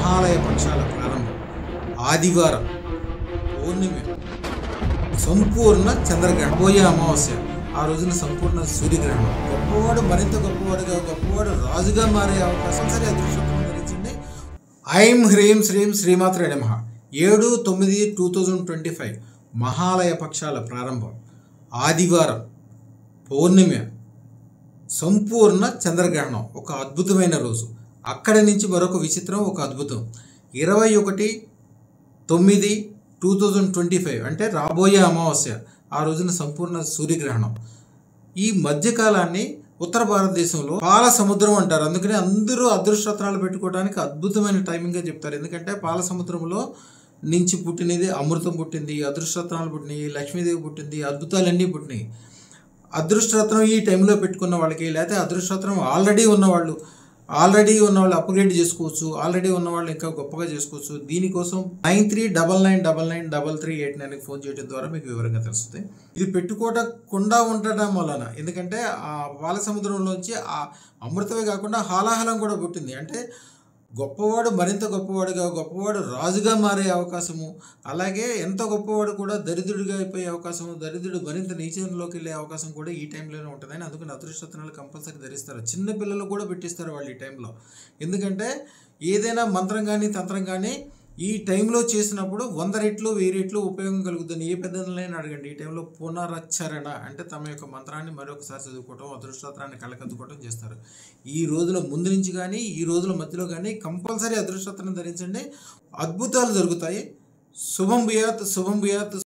మహాలయ పక్షాల ప్రారంభం ఆదివారం పౌర్ణమి సంపూర్ణ చంద్రగ్రహణం పోయే అమావాస్య ఆ రోజున సంపూర్ణ సూర్యగ్రహణం గొప్పవాడు మరింత గొప్పవాడు రాజుగా మారే అవకాశం సరే అదృష్టం ధరించండి. ఐం హ్రీం శ్రీం శ్రీమాత్రే నమః 7/9/2025 మహాలయ పక్షాల ప్రారంభం ఆదివారం పౌర్ణమి సంపూర్ణ చంద్రగ్రహణం ఒక అద్భుతమైన రోజు. అక్కడి నుంచి మరొక విచిత్రం, ఒక అద్భుతం. 21/9/2025 అంటే రాబోయే అమావాస్య ఆ రోజున సంపూర్ణ సూర్యగ్రహణం. ఈ మధ్యకాలాన్ని ఉత్తర భారతదేశంలో పాల సముద్రం అంటారు. అందుకని అందరూ అదృష్టరత్నాలు పెట్టుకోవడానికి అద్భుతమైన టైమింగ్గా చెప్తారు. ఎందుకంటే పాల సముద్రంలో నుంచి పుట్టినది అమృతం పుట్టింది, అదృష్టరత్నాలు పుట్టినాయి, లక్ష్మీదేవి పుట్టింది, అద్భుతాలన్నీ పుట్టినాయి. అదృష్టరత్నం ఈ టైంలో పెట్టుకున్న వాళ్ళకి, లేకపోతే అదృష్టరత్నం ఆల్రెడీ ఉన్నవాళ్ళు అప్గ్రేడ్ చేసుకోవచ్చు, ఆల్రెడీ ఉన్నవాళ్ళు ఇంకా గొప్పగా చేసుకోవచ్చు. దీనికోసం 9399993389కి ఫోన్ చేయడం ద్వారా మీకు వివరంగా తెలుస్తుంది. ఇది పెట్టుకోకుండా ఉండటం వలన, ఎందుకంటే ఆ పాల సముద్రంలోంచి ఆ అమృతమే కాకుండా హాలాహలం కూడా పుట్టింది. అంటే గొప్పవాడు మరింత గొప్పవాడు రాజుగా మారే అవకాశము, అలాగే ఎంత గొప్పవాడు కూడా దరిద్రుడిగా అయిపోయే అవకాశము, దరిద్రుడు మరింత నీచంలోకి వెళ్ళే అవకాశం కూడా ఈ టైంలోనే ఉంటుందని అందుకని అదృష్టరత్నాలు కంపల్సరీ ధరిస్తారు. చిన్న పిల్లలు కూడా పెట్టిస్తారు వాళ్ళు ఈ టైంలో. ఎందుకంటే ఏదైనా మంత్రం కానీ తంత్రం కానీ ఈ టైంలో చేసినప్పుడు 100 రెట్లు 1000 రెట్లు ఉపయోగం కలుగుతుంది. ఏ పెద్దలైనా అడగండి. ఈ టైంలో పునరచ్చరణ అంటే తమ యొక్క మంత్రాన్ని మరొకసారి చదువుకోవటం, అదృష్టరత్నాన్ని కళ్ళకద్దుకోవటం చేస్తారు. ఈ రోజుల ముందు నుంచి కానీ ఈ రోజుల మధ్యలో కానీ కంపల్సరీ అదృష్టరత్నం ధరించండి. అద్భుతాలు జరుగుతాయి. శుభం భూయాత్.